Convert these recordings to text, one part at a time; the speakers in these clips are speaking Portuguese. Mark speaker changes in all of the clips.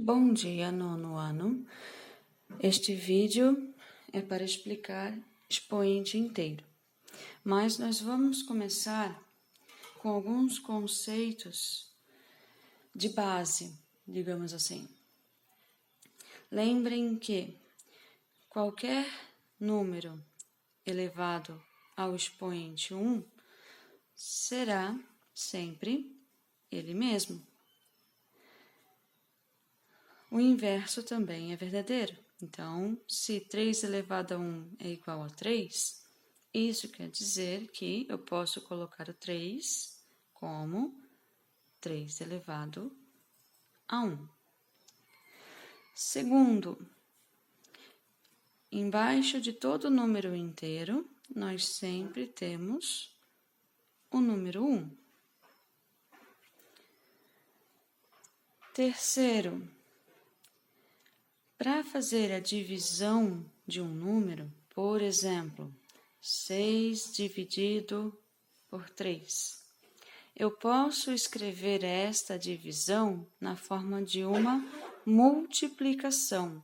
Speaker 1: Bom dia, nono ano. Este vídeo é para explicar expoente inteiro, mas nós vamos começar com alguns conceitos de base, digamos assim. Lembrem que qualquer número elevado ao expoente 1 será sempre ele mesmo. O inverso também é verdadeiro. Então, se 3 elevado a 1 é igual a 3, isso quer dizer que eu posso colocar o 3 como 3 elevado a 1. Segundo, embaixo de todo número inteiro, nós sempre temos o número 1. Terceiro, para fazer a divisão de um número, por exemplo, 6 dividido por 3, eu posso escrever esta divisão na forma de uma multiplicação.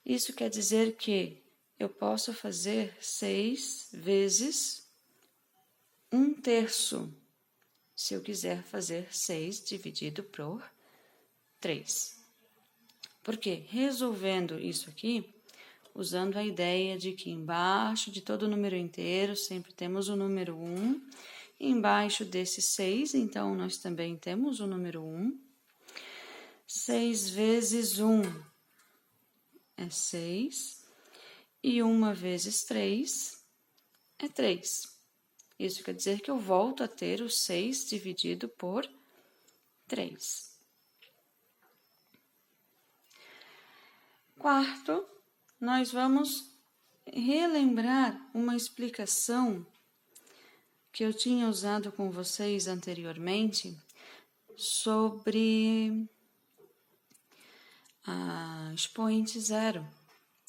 Speaker 1: Isso quer dizer que eu posso fazer 6 vezes 1/3, se eu quiser fazer 6 dividido por 3. Porque resolvendo isso aqui, usando a ideia de que embaixo de todo número inteiro sempre temos o número 1, embaixo desse 6, então nós também temos o número 1. 6 vezes 1 é 6, e 1 vezes 3 é 3. Isso quer dizer que eu volto a ter o 6 dividido por 3. Quarto, nós vamos relembrar uma explicação que eu tinha usado com vocês anteriormente sobre a expoente zero.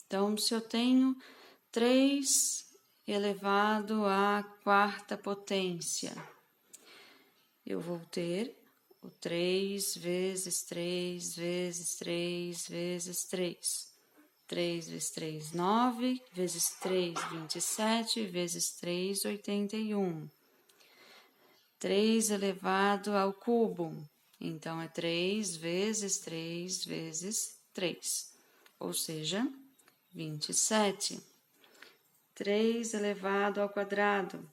Speaker 1: Então, se eu tenho 3 elevado à quarta potência, eu vou ter o 3 vezes 3 vezes 3 vezes 3. 3 vezes 3, 9, vezes 3, 27, vezes 3, 81. 3 elevado ao cubo, então é 3 vezes 3 vezes 3, ou seja, 27. 3 elevado ao quadrado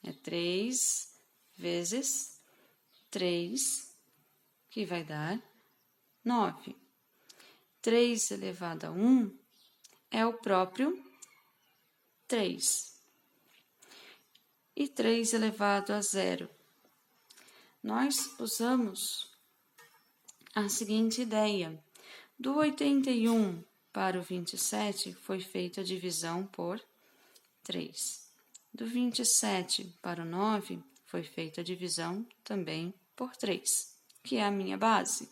Speaker 1: é 3 vezes 3, que vai dar 9. 3 elevado a 1 é o próprio 3. E 3 elevado a 0. Nós usamos a seguinte ideia. Do 81 para o 27 foi feita a divisão por 3. Do 27 para o 9 foi feita a divisão também por 3, que é a minha base.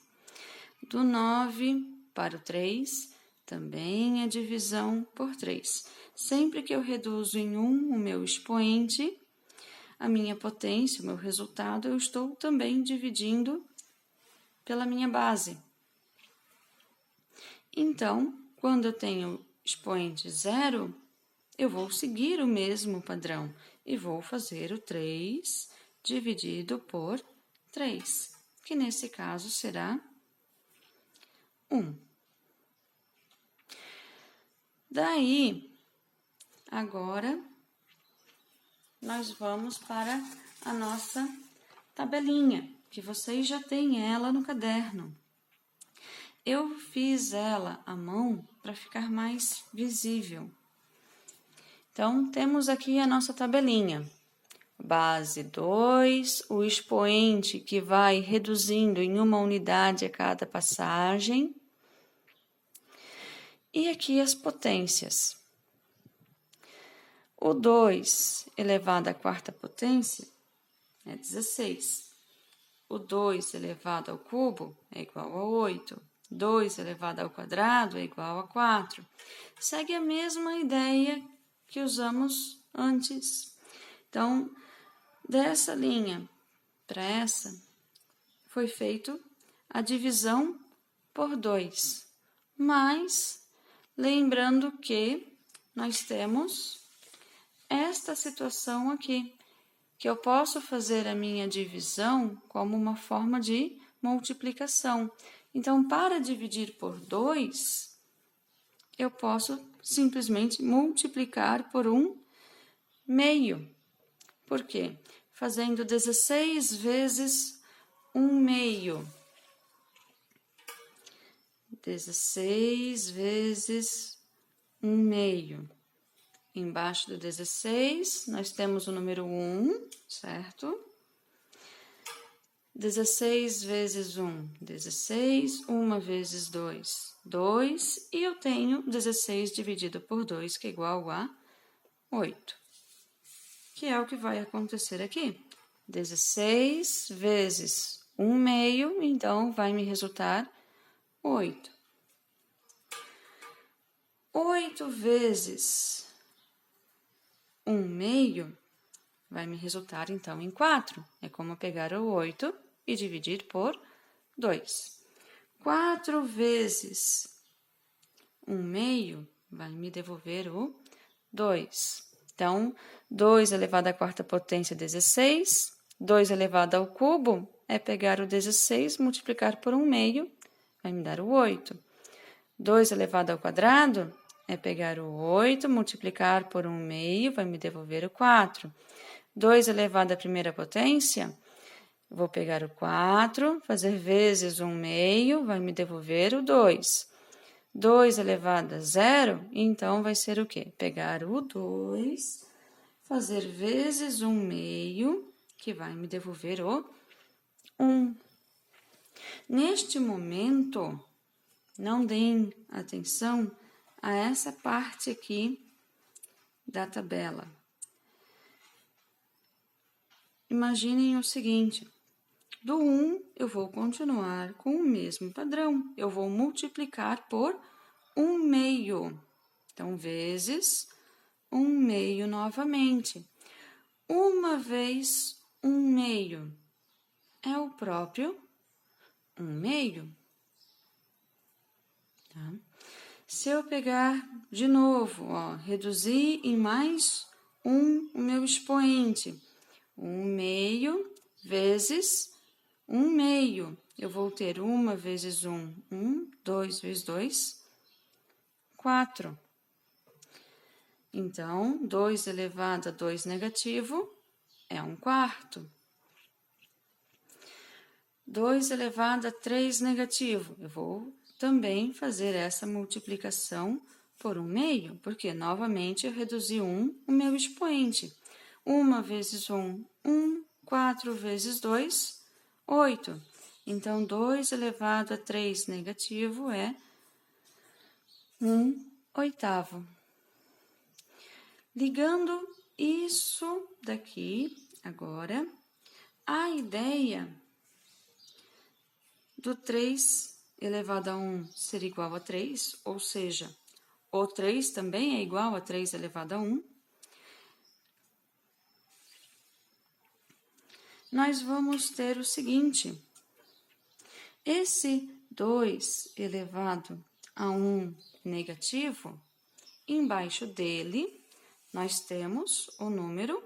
Speaker 1: Do 9 para o 3, também é divisão por 3. Sempre que eu reduzo em 1 o meu expoente, a minha potência, o meu resultado, eu estou também dividindo pela minha base. Então, quando eu tenho expoente 0, eu vou seguir o mesmo padrão e vou fazer o 3 dividido por 3, que nesse caso será 1. Daí, agora, nós vamos para a nossa tabelinha, que vocês já têm ela no caderno. Eu fiz ela à mão para ficar mais visível. Então, temos aqui a nossa tabelinha. Base 2, o expoente que vai reduzindo em uma unidade a cada passagem. E aqui as potências. O 2 elevado à quarta potência é 16. O 2 elevado ao cubo é igual a 8. 2 elevado ao quadrado é igual a 4. Segue a mesma ideia que usamos antes. Então, dessa linha para essa, foi feito a divisão por 2. Mas, lembrando que nós temos esta situação aqui, que eu posso fazer a minha divisão como uma forma de multiplicação. Então, para dividir por 2, eu posso simplesmente multiplicar por 1/2. Por quê? Fazendo 16 vezes 1/2. 16 vezes 1/2. Embaixo do 16, nós temos o número 1, certo? 16 vezes 1, 16. 1 vezes 2, 2. E eu tenho 16 dividido por 2, que é igual a 8. Que é o que vai acontecer aqui. 16 vezes 1/2, então vai me resultar 8. 8 vezes 1/2 vai me resultar, então, em 4. É como pegar o 8 e dividir por 2. 4 vezes 1/2 vai me devolver o 2. Então, 2 elevado à quarta potência, 16. 2 elevado ao cubo é pegar o 16, multiplicar por 1/2, vai me dar o 8. 2 elevado ao quadrado é pegar o 8, multiplicar por 1/2, vai me devolver o 4. 2 elevado à primeira potência, vou pegar o 4, fazer vezes 1/2, vai me devolver o 2. 2 elevado a 0, então vai ser o quê? Pegar o 2, fazer vezes 1/2, que vai me devolver o 1. Neste momento, não deem atenção a essa parte aqui da tabela. Imaginem o seguinte, do 1 eu vou continuar com o mesmo padrão, eu vou multiplicar por 1/2, então vezes 1/2 novamente. 1 vez 1/2 é o próprio 1/2. Tá? Se eu pegar de novo, ó, reduzir em mais 1 o meu expoente, 1/2 vezes 1/2. Eu vou ter 1 vezes 1, 1, 2 vezes 2, 4. Então, 2 elevado a 2 negativo é 1/4. 2 elevado a 3 negativo, eu vou também fazer essa multiplicação por 1/2, porque novamente eu reduzi 1 o meu expoente. 1 vezes 1, 1, 4 vezes 2, 8. Então, 2 elevado a 3 negativo é 1/8. Ligando isso daqui, agora, a ideia do 3 elevado a 1 ser igual a 3, ou seja, o 3 também é igual a 3 elevado a 1, nós vamos ter o seguinte, esse 2 elevado a 1 negativo, embaixo dele, nós temos o número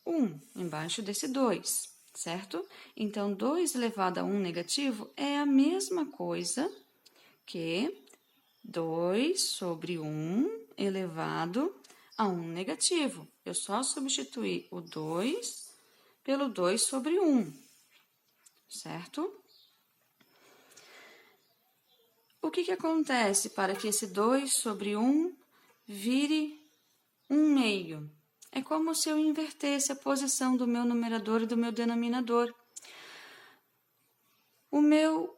Speaker 1: 1, embaixo desse 2, certo? Então, 2 elevado a 1 negativo é a mesma coisa que 2 sobre 1 elevado a 1 negativo. Eu só substituí o 2 pelo 2 sobre 1, certo? O que acontece para que esse 2 sobre 1 vire 1/2? É como se eu invertesse a posição do meu numerador e do meu denominador. O meu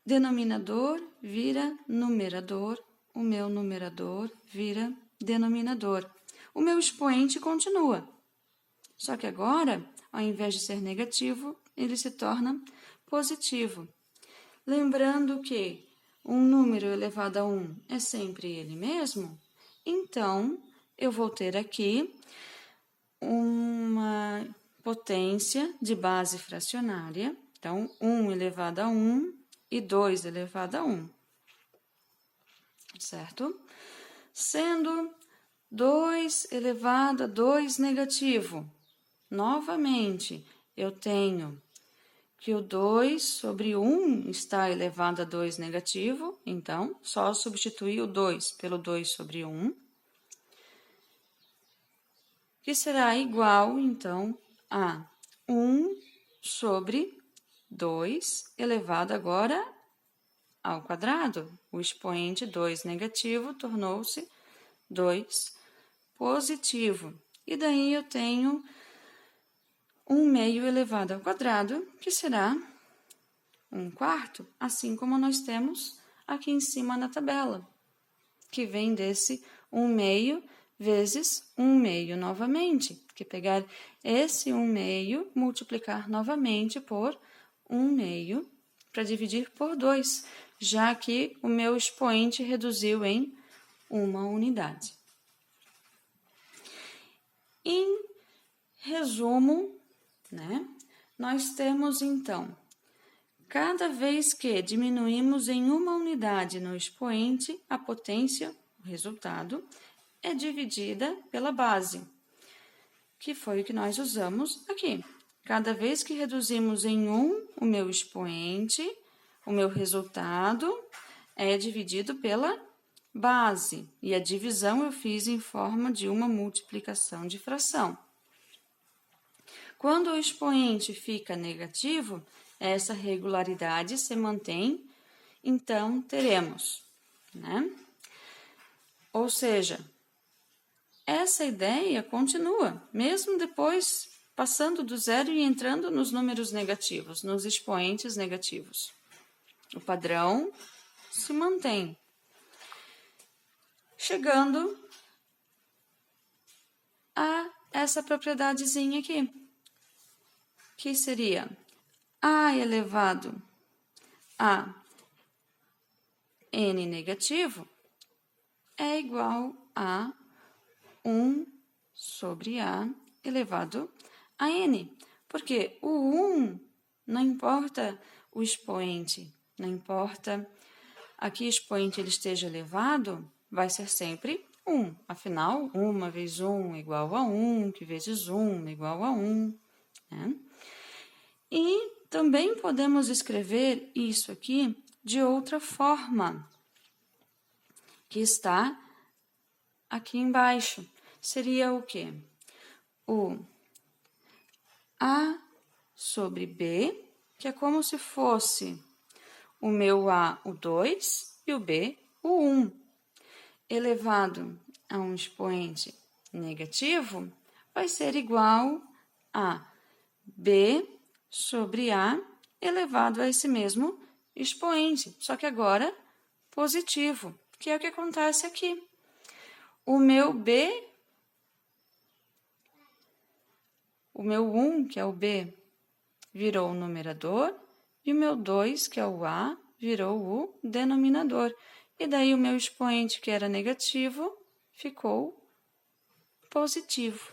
Speaker 1: denominador vira numerador, o meu numerador vira denominador. O meu expoente continua. Só que agora, ao invés de ser negativo, ele se torna positivo. Lembrando que um número elevado a 1 é sempre ele mesmo, então eu vou ter aqui uma potência de base fracionária. Então, 1 elevado a 1 e 2 elevado a 1, certo? Sendo 2 elevado a 2 negativo, novamente, eu tenho que o 2 sobre 1 está elevado a 2 negativo, então, só substituir o 2 pelo 2 sobre 1, que será igual, então, a 1 sobre 2 elevado agora ao quadrado. O expoente 2 negativo tornou-se 2 positivo. E daí eu tenho 1/2 elevado ao quadrado, que será 1/4, assim como nós temos aqui em cima na tabela, que vem desse 1/2 vezes 1/2 novamente, que pegar esse 1/2, multiplicar novamente por 1/2 para dividir por 2, já que o meu expoente reduziu em uma unidade. Em resumo, nós temos então, cada vez que diminuímos em uma unidade no expoente, a potência, o resultado, é dividida pela base, que foi o que nós usamos aqui. Cada vez que reduzimos em 1 o meu expoente, o meu resultado é dividido pela base, e a divisão eu fiz em forma de uma multiplicação de fração. Quando o expoente fica negativo, essa regularidade se mantém, então teremos, Ou seja, essa ideia continua, mesmo depois passando do zero e entrando nos números negativos, nos expoentes negativos. O padrão se mantém. Chegando a essa propriedadezinha aqui, que seria A elevado a n negativo é igual a 1 sobre A elevado a n, porque o 1 não importa o expoente, não importa a que expoente ele esteja elevado, vai ser sempre 1. Afinal, 1 vezes 1 é igual a 1, que vezes 1 é igual a 1. E também podemos escrever isso aqui de outra forma, que está aqui embaixo. Seria o quê? O A sobre B, que é como se fosse o meu A, o 2, e o B, o 1, elevado a um expoente negativo, vai ser igual a B sobre A elevado a esse mesmo expoente, só que agora positivo, que é o que acontece aqui. O meu B, o meu 1, que é o B, virou o numerador, e o meu 2, que é o A, virou o denominador. E daí o meu expoente, que era negativo, ficou positivo.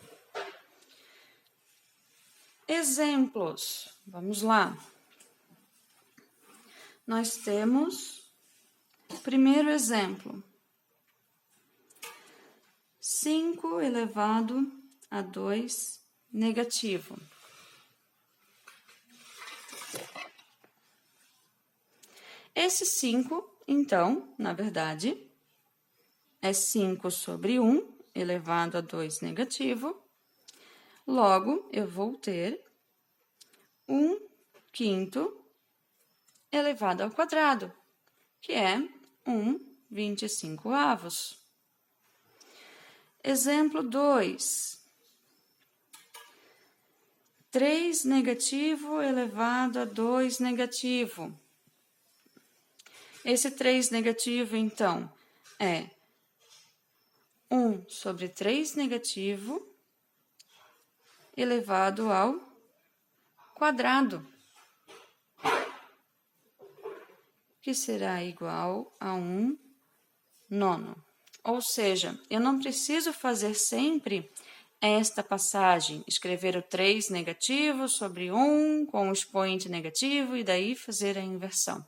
Speaker 1: Exemplos. Vamos lá. Nós temos o primeiro exemplo. 5 elevado a 2 negativo. Esse 5, então, na verdade, é 5 sobre 1 elevado a 2 negativo. Logo, eu vou ter 1/5 elevado ao quadrado, que é 1/25. Exemplo 2. 3 negativo elevado a 2 negativo. Esse 3 negativo, então, é 1 sobre 3 negativo elevado ao quadrado, que será igual a 1/9. Ou seja, eu não preciso fazer sempre esta passagem, escrever o 3 negativo sobre 1 com o expoente negativo e daí fazer a inversão.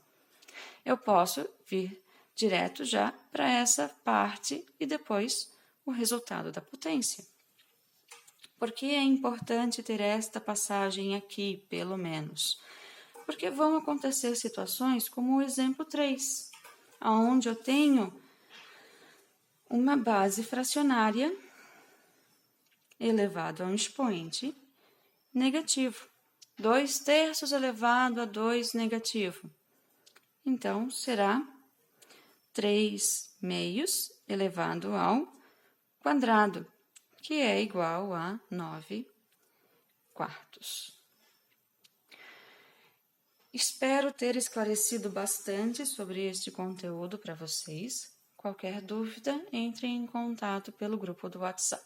Speaker 1: eu posso vir direto já para essa parte e depois o resultado da potência. Por que é importante ter esta passagem aqui, pelo menos? Porque vão acontecer situações como o exemplo 3, onde eu tenho uma base fracionária elevado a um expoente negativo. 2/3 elevado a 2 negativo. Então, será 3/2 elevado ao quadrado, que é igual a 9/4. Espero ter esclarecido bastante sobre este conteúdo para vocês. Qualquer dúvida, entre em contato pelo grupo do WhatsApp.